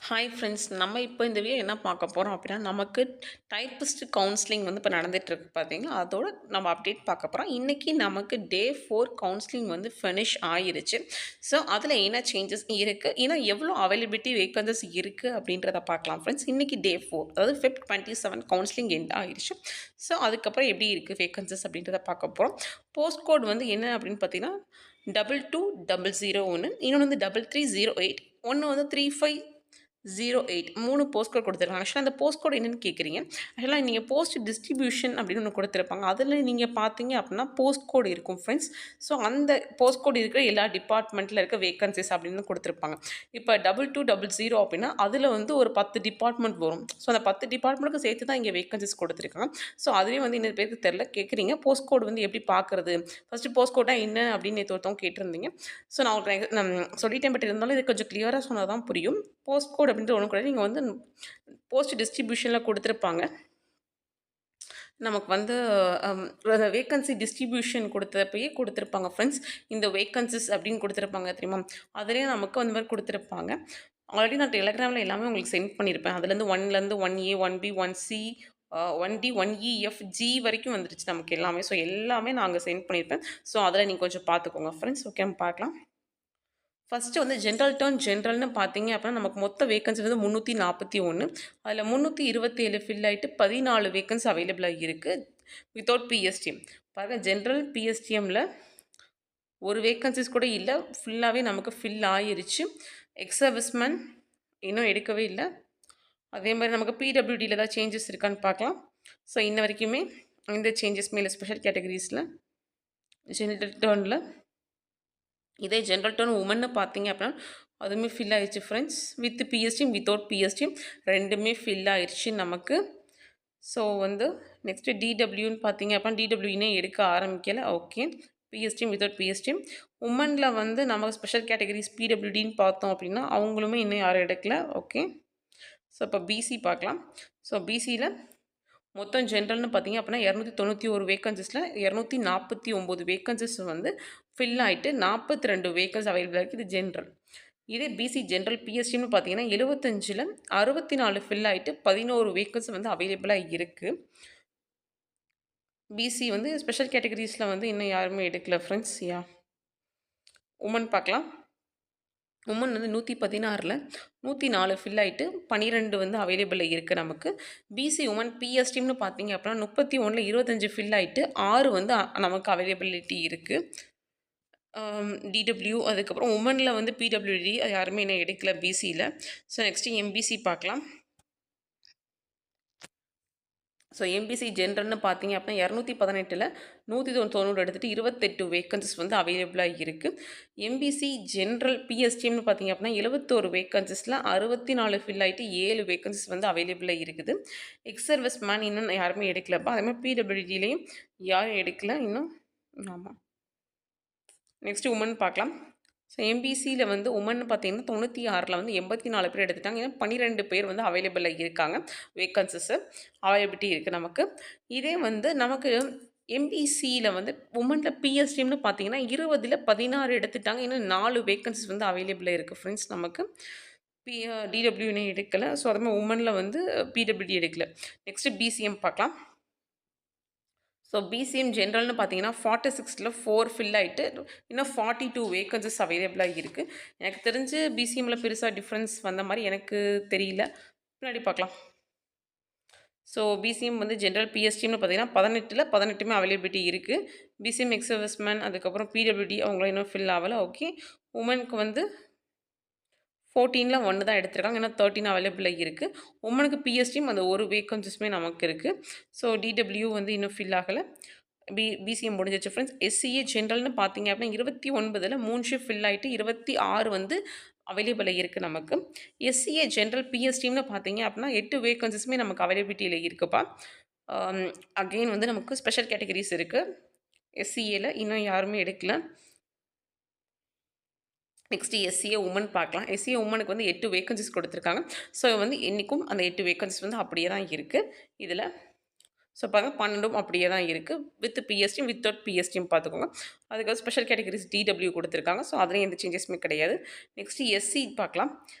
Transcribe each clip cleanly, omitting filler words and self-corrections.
Hi friends, நம்ம இப்போ இந்த வீடியோ என்ன பார்க்க போகிறோம் அப்படின்னா, நமக்கு டைப்பிஸ்ட் கவுன்சிலிங் வந்து இப்போ நடந்துகிட்ருக்கு பார்த்தீங்களா, அதோட நம்ம அப்டேட் பார்க்க போகிறோம். இன்றைக்கி நமக்கு டே 4 கவுன்சிலிங் வந்து ஃபினிஷ் ஆயிருச்சு. ஸோ அதில் என்ன சேஞ்சஸ் இருக்குது, ஏன்னா எவ்வளோ அவைலபிலிட்டி வேக்கன்சிஸ் இருக்குது அப்படின்றத பார்க்கலாம் ஃப்ரெண்ட்ஸ். இன்றைக்கி டே 4, அதாவது Feb 27 கவுன்சிலிங் எண்ட் ஆயிருச்சு. ஸோ அதுக்கப்புறம் எப்படி இருக்குது வேக்கன்சிஸ் அப்படின்றத பார்க்க போகிறோம். போஸ்ட் கோட் வந்து என்ன அப்படின்னு பார்த்தீங்கன்னா 2200 ஒன்று, இன்னொன்று வந்து 3308, ஒன்று வந்து 3508, 3 போஸ்ட் கோட் கொடுத்துருக்காங்க. ஆக்சுவலாக அந்த போஸ்ட் கோட் என்னன்னு கேட்குறீங்க. ஆக்சுவலாக நீங்கள் போஸ்ட் டிஸ்ட்ரிபியூஷன் அப்படின்னு ஒன்று கொடுத்துருப்பாங்க. அதில் நீங்கள் பார்த்தீங்க அப்படின்னா போஸ்ட் கோட் இருக்கும் ஃப்ரெண்ட்ஸ். ஸோ அந்த போஸ்ட் கோட் இருக்கிற எல்லா டிபார்ட்மெண்ட்டில் இருக்க வேகன்சிஸ் அப்படின்னு கொடுத்துருப்பாங்க. இப்போ 2200 அப்படின்னா அதில் வந்து ஒரு 10 டிபார்ட்மெண்ட் வரும். ஸோ அந்த 10 டிபார்ட்மெண்ட்டுக்கு சேர்த்து தான் இங்கே வேகன்சிஸ் கொடுத்துருக்காங்க. ஸோ அதுவே வந்து இன்னொரு பேருக்கு தெரில கேட்குறீங்க, போஸ்ட் கோட் வந்து எப்படி பார்க்குறது, ஃபஸ்ட்டு போஸ்ட் கோட்டா என்ன அப்படின்னு நேற்று ஒருத்தவங்க கேட்டிருந்தீங்க. ஸோ நான் உங்களுக்கு நான் சொல்லிட்டேன், பட் இருந்தாலும் இது கொஞ்சம் கிளியராக சொன்னால் தான் புரியும். போஸ்ட் கோட் அப்படின்ற ஒன்று கூட நீங்கள் வந்து போஸ்ட் டிஸ்ட்ரிபியூஷனில் கொடுத்துருப்பாங்க. நமக்கு வந்து வேக்கன்சி டிஸ்ட்ரிபியூஷன் கொடுத்தப்பயே கொடுத்துருப்பாங்க ஃப்ரெண்ட்ஸ். இந்த வேக்கன்சிஸ் அப்படின்னு கொடுத்துருப்பாங்க தெரியுமா, அதிலே நமக்கு அந்த மாதிரி கொடுத்துருப்பாங்க. ஆல்ரெடி நான் டெலகிராமில் எல்லாமே உங்களுக்கு சென்ட் பண்ணியிருப்பேன். அதுலேருந்து 1லேருந்து 1A 1B 1C 1D 1E F G வரைக்கும் வந்துடுச்சு நமக்கு எல்லாமே. ஸோ எல்லாமே நான் அங்கே சென்ட் பண்ணியிருப்பேன். ஸோ அதில் நீங்கள் கொஞ்சம் பார்த்துக்கோங்க ஃப்ரெண்ட்ஸ். ஓகே, நம்ம பார்க்கலாம். ஃபஸ்ட்டு வந்து ஜென்ரல்னு பார்த்தீங்க அப்படின்னா நமக்கு மொத்த வேக்கன்சி வந்து 341. அதில் 327 ஃபில் ஆகிட்டு 14 வேக்கன்சி அவைலபிளாக இருக்குது வித்தவுட் பிஎஸ்டிஎம். பாருங்கள், ஜென்ரல் பிஎஸ்டிஎம்மில் ஒரு வேக்கன்சிஸ் கூட இல்லை, ஃபுல்லாகவே நமக்கு ஃபில் ஆயிருச்சு. எக்ஸ் சர்வீஸ்மேன் இன்னும் எடுக்கவே இல்லை. அதே மாதிரி நமக்கு பிடபிள்யூடியில் ஏதாவது சேஞ்சஸ் இருக்கான்னு பார்க்கலாம். ஸோ இன்ன வரைக்குமே இந்த சேஞ்சஸ்மே இல்லை ஸ்பெஷல் கேட்டகரிஸில். ஜென்ரல் டர்னில் இதே ஜென்ரல் டர்ன் உமன்னு பார்த்தீங்க அப்படின்னா அதுவுமே ஃபில் ஆயிடுச்சு friends. With PSTM without PSTM ரெண்டுமே ஃபில் ஆயிடுச்சு நமக்கு. ஸோ வந்து நெக்ஸ்ட்டு டிடபிள்யூன்னு பார்த்தீங்க அப்படின்னா டிடபிள்யூனே எடுக்க ஆரம்பிக்கலை. Okay, BSTM without BSTM. உமனில் வந்து நம்ம ஸ்பெஷல் கேட்டகரிஸ் பிடபிள்யூடின்னு பார்த்தோம் அப்படின்னா அவங்களுமே இன்னும் யாரும் எடுக்கல. ஓகே, ஸோ இப்போ பிசி பார்க்கலாம். ஸோ பிசியில் மொத்தம் ஜென்ரல்னு பார்த்தீங்க அப்படின்னா 291 வேக்கன்சிஸில் 249 வேக்கன்சிஸ் வந்து ஃபில் ஆகிட்டு 42 வேக்கன்ஸ் அவைலபிளாக இருக்குது. இது ஜென்ரல். இதே பிசி ஜென்ரல் பிஎஸ்டின்னு பார்த்தீங்கன்னா 75ல் 64 ஃபில் ஆகிட்டு 11 வேக்கன்ஸ் வந்து அவைலபிளாக இருக்குது. பிசி வந்து ஸ்பெஷல் கேட்டகரிஸில் வந்து இன்னும் யாருமே எடுக்கல ஃப்ரெண்ட்ஸ். உமன் பார்க்கலாம். உமன் வந்து 116ல் 104 ஃபில் ஆகிட்டு 12 வந்து அவைலபிளில் இருக்குது நமக்கு. பிசி உமன் பிஎஸ்டிம்னு பார்த்தீங்க அப்படின்னா 31ல் 25 ஃபில் ஆகிட்டு 6 வந்து நமக்கு அவைலபிலிட்டி இருக்குது. டிடபிள்யூ அதுக்கப்புறம் உமனில் வந்து பிடபிள்யூடி யாருமே என்ன எடுக்கல பிசியில். ஸோ நெக்ஸ்ட்டு எம்பிசி பார்க்கலாம். ஸோ எம்பிசி ஜென்ரல்னு பார்த்தீங்க அப்படின்னா 218ல் 190 எடுத்துகிட்டு 28 வேக்கன்சிஸ் வந்து அவைலபிளாக இருக்குது. எம்பிசி ஜென்ரல் பிஎஸ்டிஎம்னு பார்த்தீங்க அப்படின்னா 71 வேக்கன்சிஸில் 64 ஃபில் ஆகிட்டு 7 வேக்கன்சிஸ் வந்து அவைலபிளாக இருக்குது. எக்ஸ் சர்வீஸ் மேன் இன்னும் யாருமே எடுக்கலப்பா. அதேமாதிரி பிடபிள்யூடிலையும் யாரும் எடுக்கல இன்னும். ஆமாம், நெக்ஸ்ட்டு உமன் பார்க்கலாம். ஸோ எம்பிசியில் வந்து உமன் பார்த்தீங்கன்னா 96ல் வந்து 84 பேர் எடுத்துட்டாங்க. ஏன்னா 12 பேர் வந்து அவைலபிளாக இருக்காங்க. வேக்கன்சிஸு அவைலபிலிட்டி இருக்குது நமக்கு. இதே வந்து நமக்கு எம்பிசியில் வந்து உமனில் பிஎஸ்டிஎம்னு பார்த்தீங்கன்னா 20ல் 16 எடுத்துட்டாங்க. இன்னும் 4 வேக்கன்சிஸ் வந்து அவைலபிளாக இருக்குது ஃப்ரெண்ட்ஸ் நமக்கு. டிடபிள்யூனே எடுக்கலை. ஸோ அதுமாதிரி உமனில் வந்து பிடபிள்யூடி எடுக்கலை. நெக்ஸ்ட்டு பிசிஎம் பார்க்கலாம். ஸோ பிசிஎம் ஜென்ரல்னு பார்த்தீங்கன்னா 46ல் 4 ஃபில் ஆகிட்டு இன்னும் 42 வேக்கன்சிஸ் அவைலபிளாக இருக்குது. எனக்கு தெரிஞ்சு பிசிஎம்மில் பெருசாக டிஃப்ரென்ஸ் வந்த மாதிரி எனக்கு தெரியல. பின்னாடி பார்க்கலாம். ஸோ பிசிஎம் வந்து ஜென்ரல் பிஎஸ்டிஎம்னு பார்த்தீங்கன்னா 18ல் 18மே அவைலபிலிட்டி இருக்குது. பிசிஎம் எக்ஸ் சர்வீஸ்மேன் அதுக்கப்புறம் பிடபிள்யூடி அவங்களாம் இன்னும் ஃபில் ஆகலை. ஓகே, உமனுக்கு வந்து 14ல் 1 தான் எடுத்திருக்காங்க. ஏன்னா 13 அவைலபிளாக இருக்குது. உமனுக்கு பிஎஸ்டியும் அந்த ஒரு வேக்கன்சிஸுமே நமக்கு இருக்குது. ஸோ டிடபிள்யூ வந்து இன்னும் ஃபில் ஆகலை. பிசிஎம் முடிஞ்சிச்சு ஃப்ரெண்ட்ஸ். எஸ்சிஏ ஜென்ரல்னு பார்த்தீங்க அப்படின்னா 29ல் 3 ஷிஃப்ட் ஃபில் ஆகிட்டு 26 வந்து அவைலபிளாக இருக்குது நமக்கு. எஸ்சிஏ ஜென்ரல் பிஎஸ்டிம்னு பார்த்தீங்க அப்படின்னா 8 வேக்கன்சிஸுமே நமக்கு அவைலபிலிட்டியில் இருக்குப்பா. அகெயின் வந்து நமக்கு ஸ்பெஷல் கேட்டகரிஸ் இருக்குது. எஸ்சிஏல இன்னும் யாருமே எடுக்கல. நெக்ஸ்ட்டு எஸ்சிஏ உமன் பார்க்கலாம். எஸ்சிஏ உமனுக்கு வந்து 8 வேக்கன்சிஸ் கொடுத்துருக்காங்க. ஸோ வந்து இன்றைக்கும் அந்த 8 வேக்கன்சிஸ் வந்து அப்படியே தான் இருக்குது இதில். ஸோ பாருங்கள், 12 அப்படியே தான் இருக்குது. வித் பிஎஸ்டியும் வித்தவுட் பிஎஸ்டியும் பார்த்துக்கோங்க. அதுக்கு ஸ்பெஷல் கேட்டகரிஸ் டிடபிள்யூ கொடுத்துருக்காங்க. ஸோ அதுலேயும் எந்த சேஞ்சஸுமே கிடையாது. நெக்ஸ்ட்டு எஸ்சி பார்க்கலாம்.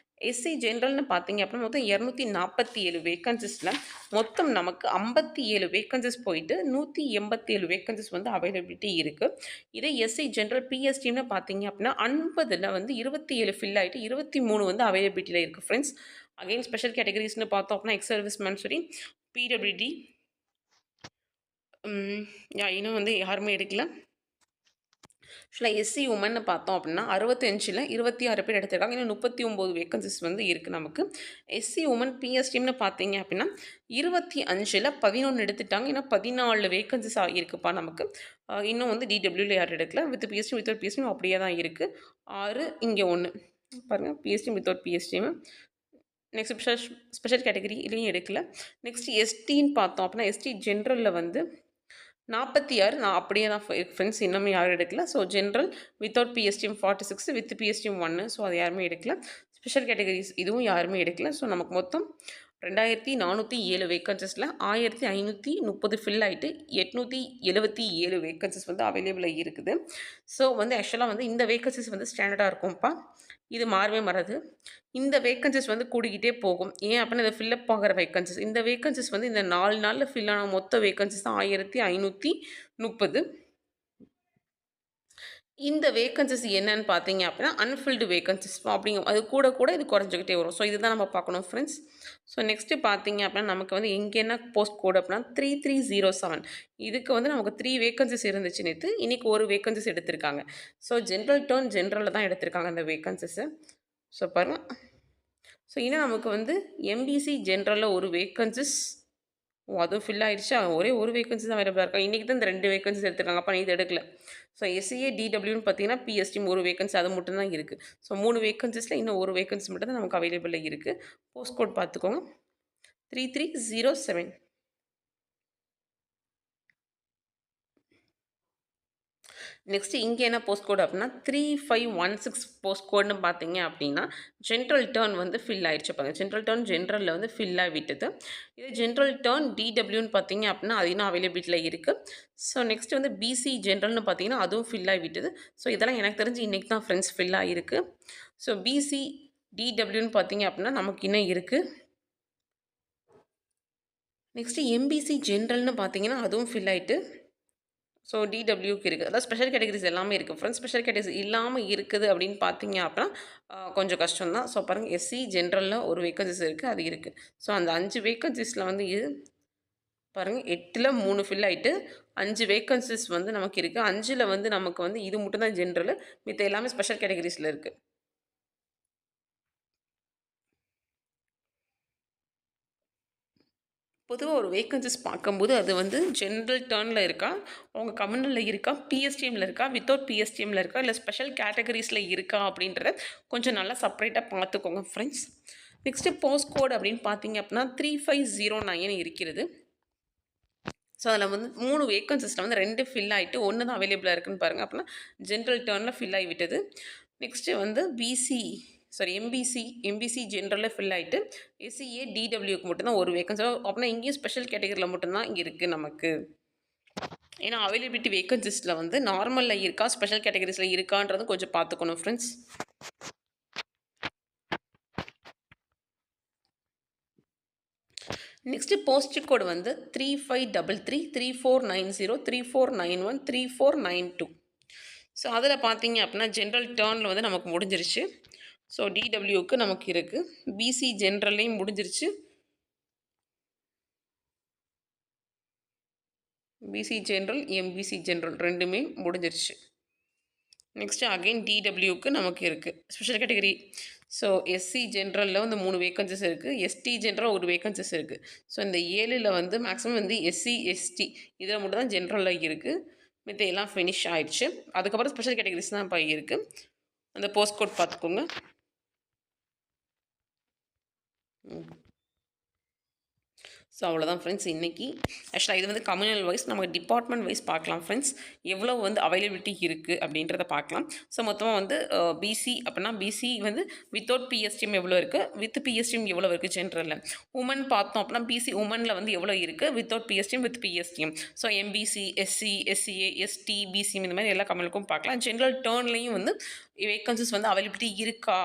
எஸ்சி ஜென்ரல்னு பார்த்தீங்க அப்படின்னா மொத்தம் 247 வேக்கன்சிஸில் மொத்தம் நமக்கு 57 வேக்கன்சிஸ் போயிட்டு 187 வேக்கன்சிஸ் வந்து அவைலபிலிட்டி இருக்குது. இதே எஸ்சி ஜென்ரல் பிஎஸ்டின்னு பார்த்தீங்க அப்படின்னா 50ல் வந்து 27 ஃபில் ஆகிட்டு 23 வந்து அவைலபிலிட்டியில் இருக்குது ஃப்ரெண்ட்ஸ். அகைன் ஸ்பெஷல் கேட்டகரிஸ்னு பார்த்தோம் அப்படின்னா எக்ஸ் சர்வீஸ்மேன் சரி, பிடபிள்யூடி இன்னும் வந்து யாருமே எடுக்கல. ஆக்சுவலாக எஸ்சி உமன்னு பார்த்தோம் அப்படின்னா 65ல் 26 பேர் எடுத்திருக்காங்க. இன்னும் 39 வேக்கன்சிஸ் வந்து இருக்குது நமக்கு. எஸ்சி உமன் பிஎஸ்டிம்னு பார்த்தீங்க அப்படின்னா 25ல் 11 எடுத்துட்டாங்க. இன்னும் 14 வேக்கன்சிஸ் இருக்குப்பா நமக்கு. இன்னும் வந்து டிடபிள்யூவில் யாரும் எடுக்கல. வித் பிஎஸ்டி வித்தவுட் பிஎஸ்டியும் அப்படியே தான் இருக்குது. 6 இங்கே 1 பாருங்கள், பிஎஸ்டி வித்தவுட் பிஎஸ்டியும். நெக்ஸ்ட் ஸ்பெஷல் கேட்டகரிலையும் எடுக்கல. நெக்ஸ்ட் எஸ்டின்னு பார்த்தோம் அப்படின்னா எஸ்டி ஜென்ரலில் வந்து 46 நான் அப்படியே தான் ஃப்ரெண்ட்ஸ், இன்னுமே யாரும் எடுக்கல. So general without PSTM 46, with PSTM 1. So அது யாருமே எடுக்கல. ஸ்பெஷல் கேட்டகரிஸ் இதுவும் யாருமே எடுக்கல. ஸோ நமக்கு மொத்தம் 2407 வேக்கன்சிஸில் 1530 ஃபில் ஆகிட்டு 877 வேக்கன்சிஸ் வந்து அவைலபிளாக இருக்குது. ஸோ வந்து ஆக்சுவலாக வந்து இந்த வேக்கன்சிஸ் வந்து ஸ்டாண்டர்டாக இருக்கும்ப்பா. இது மாறவே மாறாது. இந்த வேக்கன்சிஸ் வந்து கூடிக்கிட்டே போகும். ஏன் அப்படின்னா இது ஃபில்லப் ஆகிற வேக்கன்சிஸ். இந்த வேக்கன்சிஸ் வந்து இந்த 4 நாளில் ஃபில் ஆன மொத்த வேக்கன்சிஸ் தான் 1530. இந்த வேக்கன்சிஸ் என்னன்னு பார்த்தீங்க அப்படின்னா அன்ஃபில்டு வேக்கன்சிஸ் அப்படிங்கும். அது கூட கூட இது குறைஞ்சிக்கிட்டே வரும். ஸோ இதுதான் நம்ம பார்க்கணும் ஃப்ரெண்ட்ஸ். ஸோ நெக்ஸ்ட்டு பார்த்தீங்க அப்படின்னா நமக்கு வந்து எங்கே என்ன போஸ்ட் கோடு அப்படின்னா 3307. இதுக்கு வந்து நமக்கு 3 வேக்கன்சிஸ் இருந்துச்சு நேற்று. இன்றைக்கி ஒரு வேக்கன்சிஸ் எடுத்திருக்காங்க. ஸோ ஜென்ரல் டர்ன் ஜென்ரலில் தான் எடுத்திருக்காங்க அந்த வேக்கன்சிஸை. ஸோ பாருங்கள். ஸோ இன்னும் நமக்கு வந்து எம்பிசி ஜென்ரலில் ஒரு வேக்கன்சிஸ் அதுவும் ஃபில் ஆகிடுச்சா. ஒரே ஒரு வேக்கன்சி தான் அவைலபிளாக இருக்கா. இன்றைக்கி தான் இந்த 2 வேக்கன்சிஸ் எடுத்துருக்காங்க. அப்போ இது எடுக்கல. ஸோ எஸ்சிஏ டிடபிள்யூன்னு பார்த்தீங்கன்னா பிஎஸ்டியும் ஒரு வேக்கன்சி அது மட்டும் தான் இருக்குது. ஸோ 3 வேக்கன்சிஸில் இன்னும் ஒரு வேக்கன்சி மட்டும் தான் நமக்கு அவைலபிளாக இருக்குது. போஸ்ட் கோட் பார்த்துக்கோங்க 3307. நெக்ஸ்ட்டு இங்கே என்ன போஸ்ட் கோடு அப்படின்னா 3516 போஸ்ட் கோடுன்னு பார்த்தீங்க அப்படின்னா ஜென்ரல் டர்ன் வந்து ஃபில் ஆகிடுச்சு. பாருங்க, ஜென்ரல் டர்ன் ஜென்ரலில் வந்து ஃபில் ஆகிவிட்டது. இது ஜென்ரல் டர்ன் டிடபிள்யூன்னு பார்த்தீங்க அப்படின்னா அது இன்னும் அவைலபிலிட்டியில் இருக்குது. ஸோ நெக்ஸ்ட் வந்து பிசி ஜென்ரல்னு பார்த்தீங்கன்னா அதுவும் ஃபில் ஆகிவிட்டது. ஸோ இதெல்லாம் எனக்கு தெரிஞ்சு இன்றைக்கி தான் ஃப்ரெண்ட்ஸ் ஃபில் ஆகிருக்கு. ஸோ பிசி டிடபிள்யூன்னு பார்த்தீங்க அப்படின்னா நமக்கு இன்னும் இருக்குது. நெக்ஸ்ட்டு எம்பிசி ஜென்ரல்னு பார்த்தீங்கன்னா அதுவும் ஃபில் ஆகிட்டு. ஸோ டிடபிள்யூக்கு இருக்குது. அதாவது ஸ்பெஷல் கேட்டகரிஸ் எல்லாமே இருக்குது ஃப்ரெண்ட்ஸ். ஸ்பெஷல் கேட்டகரிஸ் இல்லாமல் இருக்குது அப்படின்னு பார்த்தீங்க அப்படின்னா கொஞ்சம் கஷ்டம் தான். ஸோ பாருங்கள், எஸ்சி ஜென்ரலில் ஒரு வேக்கன்சிஸ் இருக்குது, அது இருக்குது. ஸோ அந்த 5 வேக்கன்சிஸில் வந்து இது பாருங்கள் 8ல் 3 ஃபில் ஆகிட்டு 5 வேக்கன்சிஸ் வந்து நமக்கு இருக்குது. 5ல் வந்து நமக்கு வந்து இது மட்டும் தான் ஜென்ரலு, மித்த எல்லாமே ஸ்பெஷல் கேட்டகரிஸில் இருக்குது. பொதுவாக ஒரு வேக்கன்சிஸ் பார்க்கும்போது அது வந்து ஜென்ரல் டர்னில் இருக்கா, அவங்க கம்யூனலில் இருக்கா, பிஎஸ்டிஎம்மில் இருக்கா, வித்தவுட் பிஎஸ்டிஎம்மில் இருக்கா, இல்லை ஸ்பெஷல் கேட்டகரிஸில் இருக்கா அப்படின்றத கொஞ்சம் நல்லா செப்பரேட்டாக பார்த்துக்கோங்க ஃப்ரெண்ட்ஸ். நெக்ஸ்ட்டு போஸ்ட் கோட் அப்படின்னு பார்த்தீங்க அப்படின்னா 3509 இருக்கிறது. ஸோ அதில் வந்து 3 வேக்கன்சிஸில் வந்து 2 ஃபில் ஆகிட்டு 1 தான் அவைலபிளாக இருக்குதுன்னு பாருங்கள். அப்படின்னா ஜென்ரல் டர்னில் ஃபில் ஆகி விட்டது. நெக்ஸ்ட்டு வந்து எம்பிசி ஜென்ரலில் ஃபில் ஆகிட்டு எஸ்சிஏ டிடபிள்யூக்கு மட்டும்தான் ஒரு வேக்கன்சி. அப்படின்னா இங்கேயும் ஸ்பெஷல் கேட்டகரியில் மட்டும்தான் இங்கே இருக்குது நமக்கு. ஏன்னா அவைலபிலிட்டி வேக்கன்சிஸில் வந்து நார்மலில் இருக்கா, ஸ்பெஷல் கேட்டகரிஸில் இருக்கான்றது கொஞ்சம் பார்த்துக்கணும் ஃப்ரெண்ட்ஸ். நெக்ஸ்ட்டு போஸ்ட் கோடு வந்து 3533, 3490, 3491, 3492. ஸோ அதில் பார்த்தீங்க அப்படின்னா ஜென்ரல் டர்னில் வந்து நமக்கு முடிஞ்சிருச்சு. ஸோ டிடபிள்யூக்கு நமக்கு இருக்குது. பிசி ஜென்ரல்லையும் முடிஞ்சிருச்சு. பிசி ஜென்ரல் எம்பிசி ஜென்ரல் ரெண்டுமே முடிஞ்சிருச்சு. நெக்ஸ்ட்டு அகெயின் டிடபிள்யூக்கு நமக்கு இருக்குது ஸ்பெஷல் கேட்டகரி. ஸோ எஸ்சி ஜென்ரலில் வந்து 3 வேக்கன்சிஸ் இருக்குது. எஸ்டி ஜென்ரல் ஒரு வேக்கன்சிஸ் இருக்குது. ஸோ இந்த 7ல் வந்து மேக்ஸிமம் வந்து எஸ்சி எஸ்டி இதில் மட்டும் தான் ஜென்ரலில் இருக்குது. மித்த எல்லாம் ஃபினிஷ் ஆகிடுச்சு. அதுக்கப்புறம் ஸ்பெஷல் கேட்டகரிஸ் தான் இப்போ இருக்குது. அந்த போஸ்ட் கோட் பார்த்துக்கோங்க. ஸோ அவ்வளோதான் ஃப்ரெண்ட்ஸ் இன்றைக்கி. ஆக்சுவலாக இது வந்து கம்யூனல் வைஸ் நமக்கு டிபார்ட்மெண்ட் வைஸ் பார்க்கலாம் ஃப்ரெண்ட்ஸ், எவ்வளோ வந்து அவைலபிலிட்டி இருக்குது அப்படின்றத பார்க்கலாம். ஸோ மொத்தமாக வந்து பிசி அப்படின்னா பிசி வந்து வித்தவுட் பிஎஸ்டிஎம் எவ்வளோ இருக்குது, வித் பிஎஸ்டிஎம் எவ்வளோ இருக்குது ஜென்ரலில். உமன் பார்த்தோம் அப்படின்னா பிசி உமனில் வந்து எவ்வளோ இருக்குது without PSTM with PSTM. So MBC SC SCA ST BCM இந்த மாதிரி எல்லா கம்யூனலுக்கும் பார்க்கலாம். ஜென்ரல் டர்ன்லேயும் வந்து வேக்கன்சிஸ் வந்து அவைலபிலிட்டி இருக்கா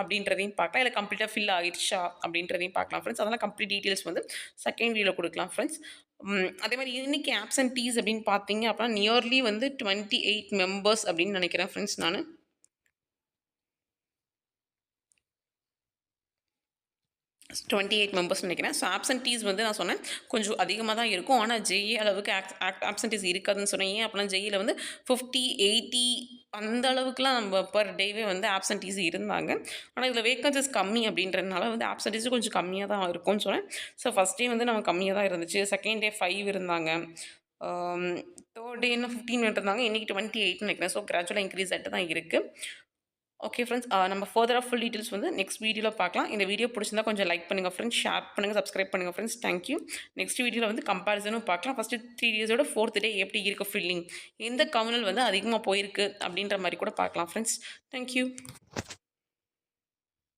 அப்படின்றதையும் பார்க்கலாம். இல்லை கம்ப்ளீட்டாக ஃபில் ஆகிடுச்சா அப்படின்றதையும் பார்க்கலாம் ஃப்ரெண்ட்ஸ். அதெல்லாம் கம்ப்ளீட் டீட்டெயில்ஸ் வந்து செகண்ட் வீடியோவில் கொடுக்கலாம் ஃப்ரெண்ட்ஸ். அதே மாதிரி இன்னைக்கு ஆப்சன்டீஸ் அப்படின்னு பார்த்தீங்க அப்படின்னா நியர்லி வந்து 28 மெம்பர்ஸ் அப்படின்னு நினைக்கிறேன் ஃப்ரெண்ட்ஸ் நான். 28 மெம்பர்ஸ் நினைக்கிறேன். ஸோ ஆப்சன்டீஸ் வந்து நான் சொன்னேன் கொஞ்சம் அதிகமாக தான் இருக்கும். ஆனால் ஜேஇ அளவுக்கு ஆப்சன்டீஸ் இருக்காதுன்னு சொன்னேன். ஏன் அப்படின்னா ஜேஇல வந்து 50, 80 அந்த அளவுக்குலாம் நம்ம பர் டேவே வந்து ஆப்சன்டீஸ் இருந்தாங்க. ஆனால் இதில் வேக்கன்சிஸ் கம்மி அப்படின்றதுனால வந்து ஆப்சன்டீஸ் கொஞ்சம் கம்மியாக தான் இருக்கும்னு சொன்னேன். ஸோ ஃபஸ்ட் டே வந்து நம்ம கம்மியாக தான் இருந்துச்சு. செகண்ட் டே 5 இருந்தாங்க. தேர்ட் டே இன்னும் 15 இருந்தாங்க. இன்றைக்கி 28 நினைக்கிறேன். ஸோ கிராஜுவலாக இன்க்ரீஸ் ஆகிட்டு தான் இருக்குது. ஓகே ஃப்ரெண்ட்ஸ், நம்ம ஃபர்தராக ஃபுல் டீட்டெயில்ஸ் வந்து நெக்ஸ்ட் வீடியோவில் பார்க்கலாம். இந்த வீடியோ பிடிச்சிருந்தா கொஞ்சம் லைக் பண்ணுங்கள் ஃப்ரெண்ட்ஸ், ஷேர் பண்ணுங்கள், சப்ஸ்கிரைப் பண்ணுங்கள் ஃப்ரெண்ட்ஸ். தேங்க்யூ. நெக்ஸ்ட் வீடியோவில் வந்து கம்பேரிசனும் பார்க்கலாம். ஃபஸ்ட்டு 3 டேஸோட 4th டே எப்படி இருக்குது ஃபில்லிங், எந்த கம்யூனல் வந்து அதிகமாக போயிருக்கு அப்படின்ற மாதிரி கூட பார்க்கலாம் ஃப்ரெண்ட்ஸ். தேங்க்யூ.